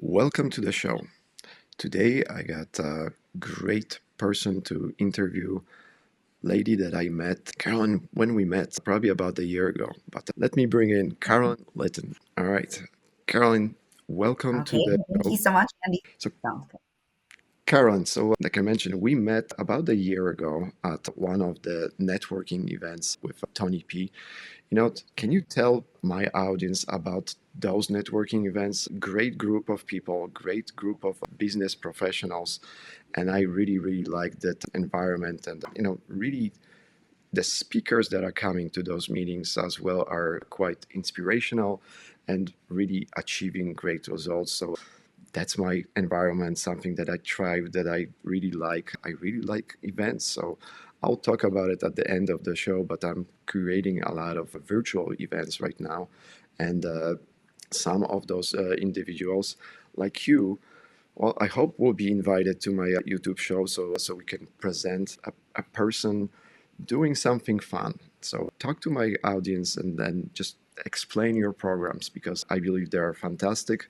Welcome to the show. Today I got a great person to interview, lady that I met, Carolyn, when we met, probably about a year ago. But let me bring in Carolyn Litton. All right, Carolyn, welcome to Okay, the thank show. you so much, Andy. So, Sounds good. Carolyn, like I mentioned, we met about a year ago at one of the networking events with Tony P. Can you tell my audience about those networking events? Great group of people, great group of business professionals, and I really, really like that environment. And really, the speakers that are coming to those meetings as well are quite inspirational and really achieving great results. So that's my environment, something that I thrive, that I really like. I really like events. So I'll talk about it at the end of the show, but I'm creating a lot of virtual events right now. And some of those individuals like you, well, I hope will be invited to my YouTube show so we can present a person doing something fun. So talk to my audience and then just explain your programs because I believe they are fantastic,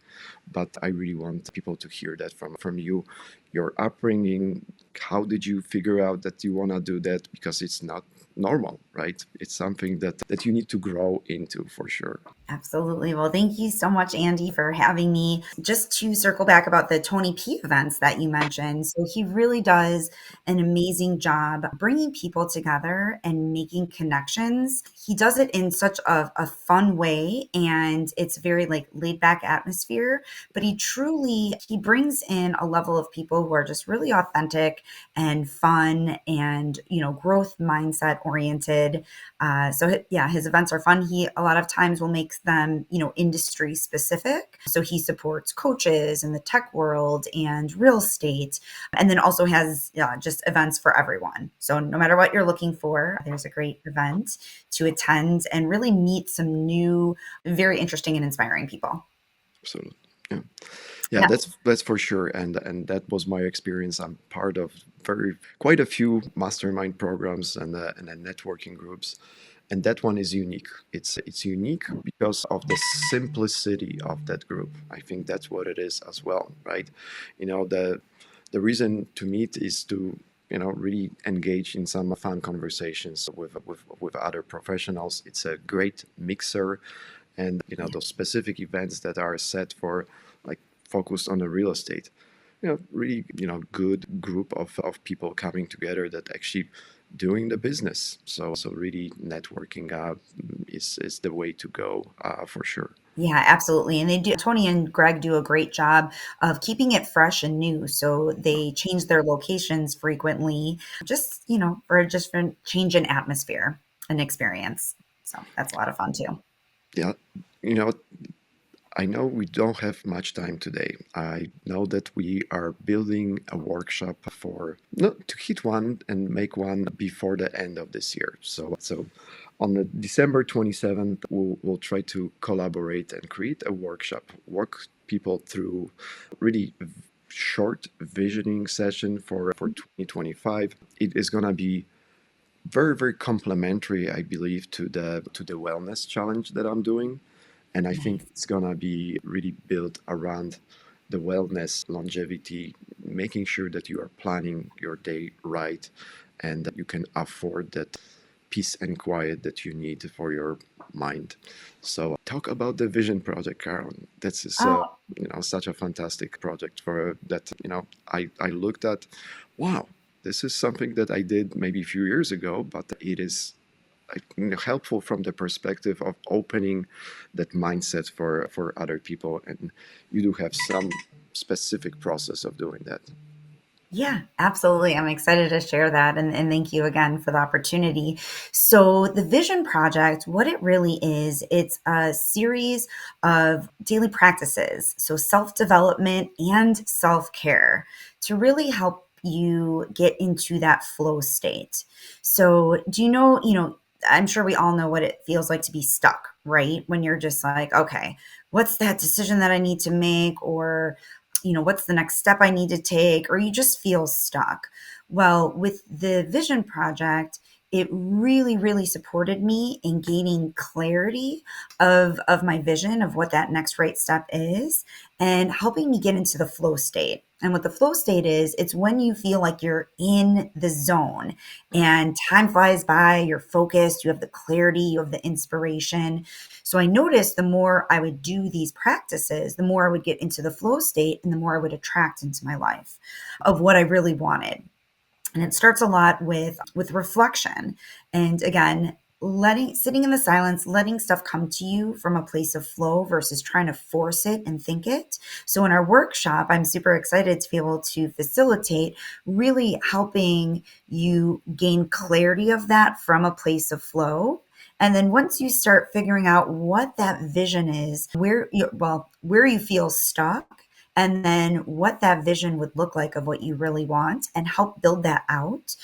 but I really want people to hear that from you, your upbringing. How did you figure out that you want to do that? Because it's not normal, right? It's something that you need to grow into for sure. Absolutely. Well, thank you so much, Andy, for having me. Just to circle back about the Tony P events that you mentioned. So, he really does an amazing job bringing people together and making connections. He does it in such a fun way, and it's very like laid back atmosphere. But he brings in a level of people who are just really authentic and fun and, growth mindset oriented. Yeah, his events are fun. He a lot of times will make them, industry specific. So he supports coaches in the tech world and real estate, and then also has just events for everyone. So no matter what you're looking for, there's a great event to attend and really meet some new, very interesting and inspiring people. Absolutely. Yeah. Yeah, Yeah. that's for sure, and that was my experience. I'm part of very quite a few mastermind programs and networking groups, and that one is unique. It's unique because of the simplicity of that group. I think that's what it is as well, right? The reason to meet is to really engage in some fun conversations with other professionals. It's a great mixer, and those specific events that are set for like focused on the real estate, really good group of people coming together that actually doing the business. So really networking is the way to go, for sure. Yeah, absolutely. And Tony and Greg do a great job of keeping it fresh and new. So they change their locations frequently, for change in atmosphere and experience. So that's a lot of fun too. Yeah, you know I know we don't have much time today. I know that we are building a workshop for no, to hit one and make one before the end of this year. So on the December 27th, we'll try to collaborate and create a workshop, walk people through really short visioning session for 2025. It is going to be very, very complementary, I believe, to the wellness challenge that I'm doing. And I think Nice. it's gonna be really built around the wellness, longevity, making sure that you are planning your day right and that you can afford that peace and quiet that you need for your mind. So talk about the vision project, Carolyn. This is Oh, such a fantastic project for that. I looked at, wow, this is something that I did maybe a few years ago, but it is helpful from the perspective of opening that mindset for other people, and you do have some specific process of doing that. yeah, absolutely. I'm excited to share that. And thank you again for the opportunity. So, the Vision Project, what it really is, it's a series of daily practices. So, self development and self care to really help you get into that flow state. So, I'm sure we all know what it feels like to be stuck, right? When you're just like, okay, what's that decision that I need to make? Or what's the next step I need to take, or you just feel stuck. Well, with the Vision Project, it really, really supported me in gaining clarity of my vision of what that next right step is and helping me get into the flow state. And what the flow state is, it's when you feel like you're in the zone and time flies by, you're focused, you have the clarity, you have the inspiration. So I noticed the more I would do these practices, the more I would get into the flow state and the more I would attract into my life of what I really wanted. And it starts a lot with reflection. And again, letting sitting in the silence, letting stuff come to you from a place of flow versus trying to force it and think it. So in our workshop, I'm super excited to be able to facilitate really helping you gain clarity of that from a place of flow. And then once you start figuring out what that vision is, where you feel stuck, and then what that vision would look like of what you really want and help build that out.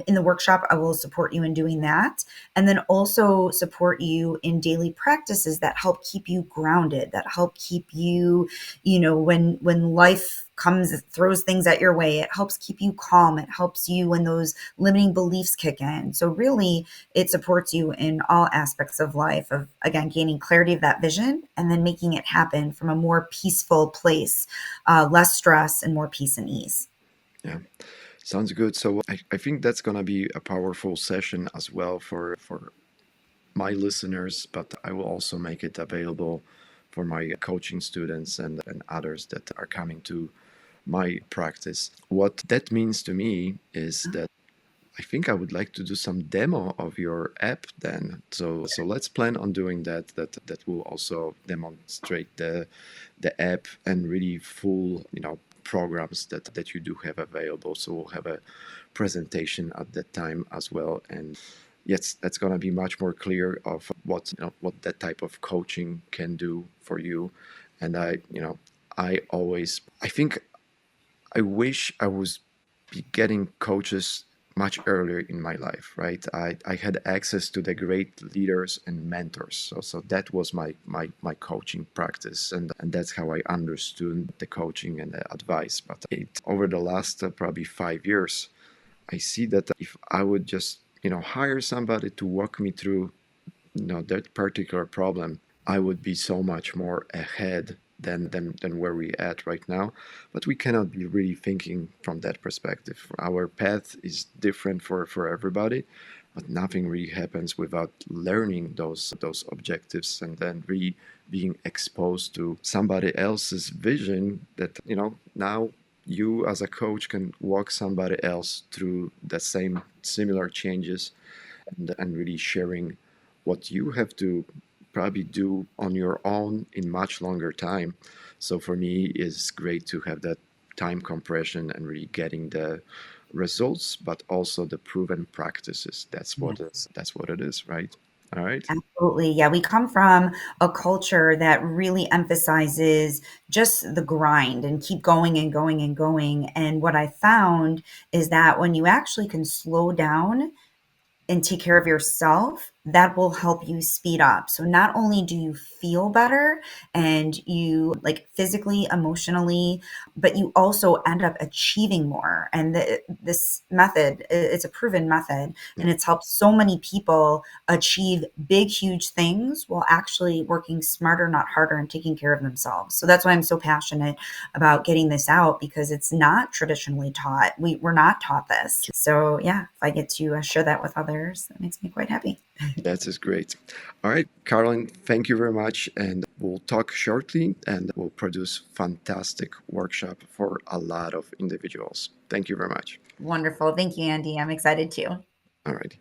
In the workshop, I will support you in doing that. And then also support you in daily practices that help keep you grounded, that help keep you, when life comes, throws things at your way, it helps keep you calm. It helps you when those limiting beliefs kick in. So really, it supports you in all aspects of life of, again, gaining clarity of that vision and then making it happen from a more peaceful place, less stress and more peace and ease. Yeah. Sounds good. So I think that's going to be a powerful session as well for my listeners, but I will also make it available for my coaching students and others that are coming to my practice. What that means to me is that I think I would like to do some demo of your app then. So let's plan on doing that. That will also demonstrate the app and really full, programs that you do have available. So we'll have a presentation at that time as well. And yes, that's gonna be much more clear of what that type of coaching can do for you. And I think I wish I was be getting coaches much earlier in my life, right? I had access to the great leaders and mentors. So that was my coaching practice. And that's how I understood the coaching and the advice. But over the last probably 5 years, I see that if I would just, hire somebody to walk me through, that particular problem, I would be so much more ahead than where we at right now. But we cannot be really thinking from that perspective. Our path is different for everybody, but nothing really happens without learning those objectives and then really being exposed to somebody else's vision that, now you as a coach can walk somebody else through the same similar changes and really sharing what you have to probably do on your own in much longer time. So for me, it's great to have that time compression and really getting the results, but also the proven practices. That's what it is, right? All right. Absolutely. Yeah, we come from a culture that really emphasizes just the grind and keep going and going and going. And what I found is that when you actually can slow down and take care of yourself, that will help you speed up. So not only do you feel better and you like physically, emotionally, but you also end up achieving more. And this method, it's a proven method, Yeah. and it's helped so many people achieve big, huge things while actually working smarter, not harder, and taking care of themselves. So that's why I'm so passionate about getting this out because it's not traditionally taught. We're not taught this. So yeah, if I get to share that with others, that makes me quite happy. That is great. All right, Carolyn, thank you very much. And we'll talk shortly and we'll produce fantastic workshop for a lot of individuals. Thank you very much. Wonderful. Thank you, Andy. I'm excited too. All right.